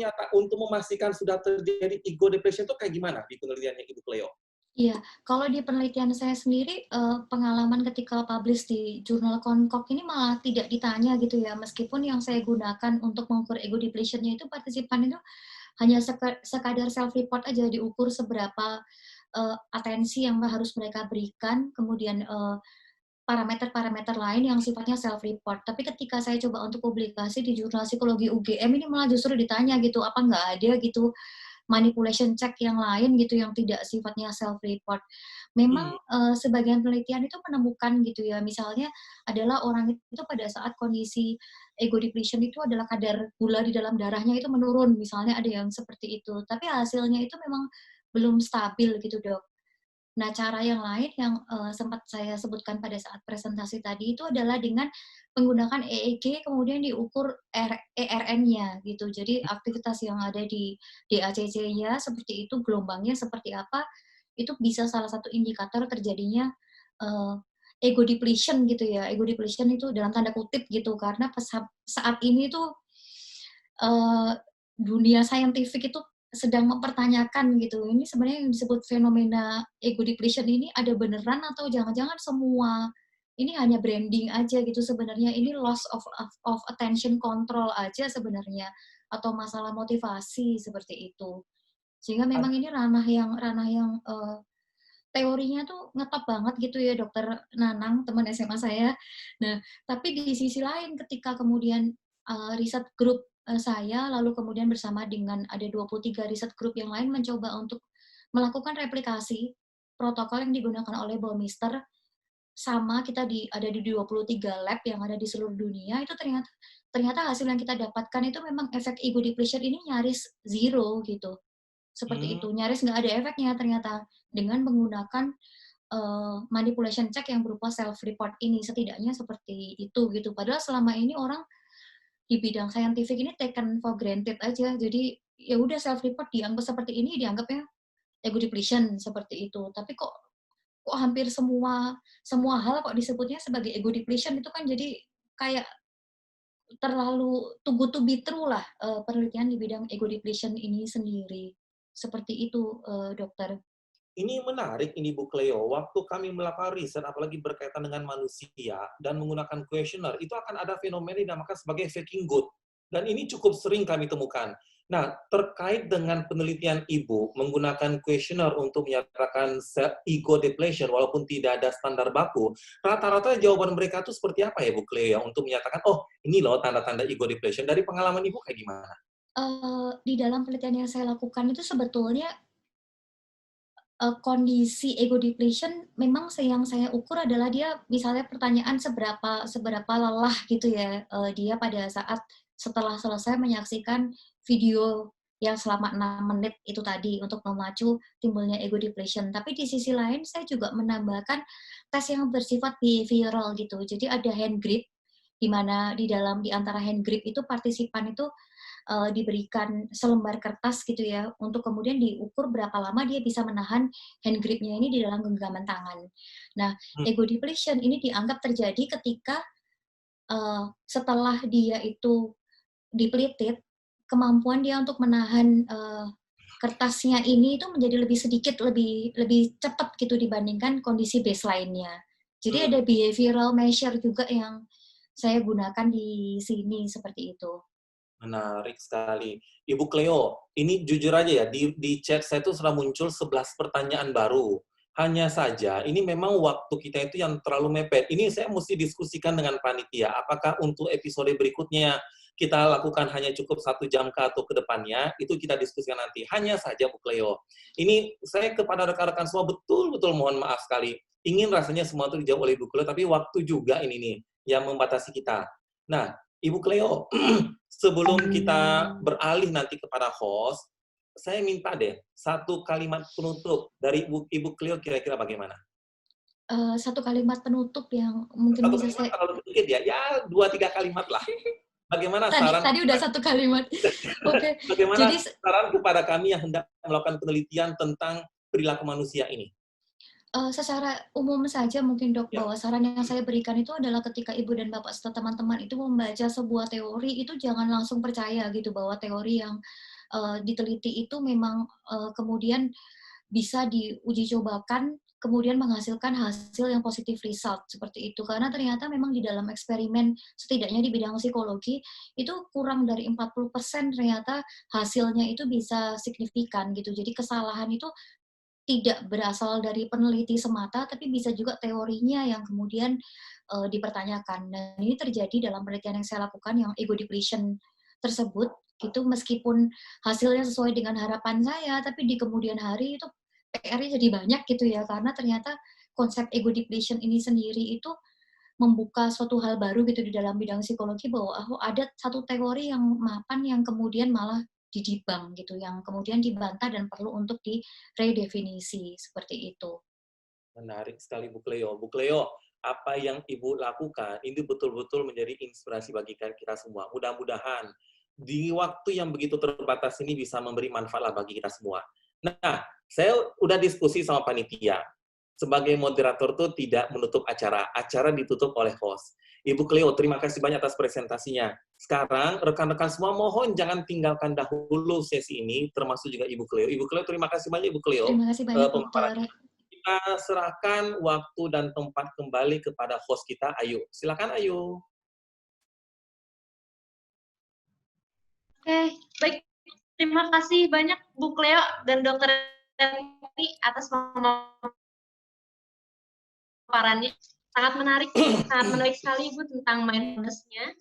memastikan sudah terjadi ego depression itu kayak gimana di penelitiannya Ibu Cleo? Iya, kalau di penelitian saya sendiri, pengalaman ketika publish di jurnal Concoq ini malah tidak ditanya gitu ya, meskipun yang saya gunakan untuk mengukur ego depletion-nya itu partisipan itu hanya sekadar self report aja, diukur seberapa atensi yang harus mereka berikan, kemudian parameter-parameter lain yang sifatnya self report. Tapi ketika saya coba untuk publikasi di jurnal psikologi UGM ini malah justru ditanya gitu, apa nggak ada gitu manipulation check yang lain gitu yang tidak sifatnya self report. Memang sebagian penelitian itu menemukan gitu ya, misalnya adalah orang itu pada saat kondisi ego depletion itu adalah kadar gula di dalam darahnya itu menurun, misalnya ada yang seperti itu. Tapi hasilnya itu memang belum stabil gitu, Dok. Nah, cara yang lain yang sempat saya sebutkan pada saat presentasi tadi itu adalah dengan menggunakan EEG kemudian diukur ERN-nya gitu. Jadi aktivitas yang ada di DACC-nya seperti itu, gelombangnya seperti apa, itu bisa salah satu indikator terjadinya ego depletion gitu ya. Ego depletion itu dalam tanda kutip gitu, karena saat ini tuh dunia saintifik itu sedang mempertanyakan gitu, ini sebenarnya yang disebut fenomena ego depletion ini ada beneran atau jangan-jangan semua ini hanya branding aja gitu sebenarnya, ini loss of attention control aja sebenarnya, atau masalah motivasi seperti itu. Sehingga memang ini ranah yang teorinya tuh ngetop banget gitu ya Dokter Nanang, teman SMA saya. Nah, tapi di sisi lain ketika kemudian riset grup saya, lalu kemudian bersama dengan ada 23 riset grup yang lain mencoba untuk melakukan replikasi protokol yang digunakan oleh Baumeister, sama kita ada di 23 lab yang ada di seluruh dunia, itu ternyata hasil yang kita dapatkan itu memang efek ego depletion ini nyaris zero gitu. Seperti itu, nyaris nggak ada efeknya ternyata dengan menggunakan manipulation check yang berupa self report ini, setidaknya seperti itu gitu. Padahal selama ini orang di bidang saintifik ini taken for granted aja. Jadi ya udah self report dianggap seperti ini, dianggapnya ego depletion seperti itu. Tapi kok hampir semua hal kok disebutnya sebagai ego depletion, itu kan jadi kayak terlalu too good to be true lah penelitian di bidang ego depletion ini sendiri. Seperti itu, Dokter. Ini menarik ini Bu Cleo, waktu kami melakukan riset, apalagi berkaitan dengan manusia, dan menggunakan kuesioner, itu akan ada fenomena yang dinamakan sebagai faking good. Dan ini cukup sering kami temukan. Nah, terkait dengan penelitian Ibu, menggunakan kuesioner untuk menyatakan ego depletion, walaupun tidak ada standar baku, rata-rata jawaban mereka itu seperti apa ya Bu Cleo, untuk menyatakan, oh ini loh tanda-tanda ego depletion. Dari pengalaman Ibu kayak gimana? Di dalam penelitian yang saya lakukan itu sebetulnya kondisi ego depletion memang yang saya ukur adalah dia misalnya pertanyaan seberapa lelah gitu ya, dia pada saat setelah selesai menyaksikan video yang selama 6 menit itu tadi untuk memacu timbulnya ego depletion. Tapi di sisi lain saya juga menambahkan tes yang bersifat behavioral gitu. Jadi ada hand grip, di mana di antara hand grip itu partisipan itu diberikan selembar kertas gitu ya, untuk kemudian diukur berapa lama dia bisa menahan hand grip-nya ini di dalam genggaman tangan. Nah, ego depletion ini dianggap terjadi ketika setelah dia itu depleted, kemampuan dia untuk menahan kertasnya ini itu menjadi lebih sedikit, lebih cepat gitu dibandingkan kondisi baseline-nya. Jadi ada behavioral measure juga yang saya gunakan di sini seperti itu. Menarik sekali. Ibu Cleo, ini jujur aja ya, di chat saya itu sudah muncul 11 pertanyaan baru. Hanya saja, ini memang waktu kita itu yang terlalu mepet. Ini saya mesti diskusikan dengan panitia. Apakah untuk episode berikutnya kita lakukan hanya cukup 1 jam atau ke depannya, itu kita diskusikan nanti. Hanya saja, Bu Cleo. Ini saya kepada rekan-rekan semua betul-betul mohon maaf sekali. Ingin rasanya semua itu dijawab oleh Bu Cleo, tapi waktu juga ini nih yang membatasi kita. Nah, Ibu Cleo, sebelum kita beralih nanti kepada host, saya minta deh 1 kalimat penutup dari Ibu Cleo kira-kira bagaimana? 1 kalimat penutup yang mungkin 1 bisa kalimat saya... terlalu sedikit ya 2-3 kalimat lah. Bagaimana saran? Tadi udah 1 kalimat. Oke. Bagaimana Jadi saran kepada kami yang hendak melakukan penelitian tentang perilaku manusia ini? Secara umum saja mungkin Dok, Ya. bahwa saran yang saya berikan itu adalah ketika Ibu dan Bapak serta teman-teman itu membaca sebuah teori, itu jangan langsung percaya gitu bahwa teori yang diteliti itu memang kemudian bisa diuji cobakan, kemudian menghasilkan hasil yang positif result, seperti itu. Karena ternyata memang di dalam eksperimen, setidaknya di bidang psikologi, itu kurang dari 40% ternyata hasilnya itu bisa signifikan gitu. Jadi kesalahan itu tidak berasal dari peneliti semata, tapi bisa juga teorinya yang kemudian dipertanyakan. Dan ini terjadi dalam penelitian yang saya lakukan, yang ego depletion tersebut, itu meskipun hasilnya sesuai dengan harapan saya, tapi di kemudian hari itu PR-nya jadi banyak gitu ya, karena ternyata konsep ego depletion ini sendiri itu membuka suatu hal baru gitu di dalam bidang psikologi, bahwa ada satu teori yang mapan yang kemudian malah didibang gitu, yang kemudian dibantah dan perlu untuk diredefinisi, seperti itu. Menarik sekali Bu Cleo. Bu Cleo, apa yang Ibu lakukan ini betul-betul menjadi inspirasi bagi kita semua. Mudah-mudahan di waktu yang begitu terbatas ini bisa memberi manfaat lah bagi kita semua. Nah, saya udah diskusi sama panitia. Sebagai moderator tuh tidak menutup acara. Acara ditutup oleh host. Ibu Cleo, terima kasih banyak atas presentasinya. Sekarang, rekan-rekan semua mohon jangan tinggalkan dahulu sesi ini, termasuk juga Ibu Cleo. Ibu Cleo, terima kasih banyak Ibu Cleo. Terima kasih banyak, Pemaparan Dokter. kita serahkan waktu dan tempat kembali kepada host kita, Ayu. Silakan, Ayu. Oke, baik. Terima kasih banyak Bu Cleo dan Dokter Devi atas pemaparannya. Sangat menarik sekali Bu tentang mindfulness-nya.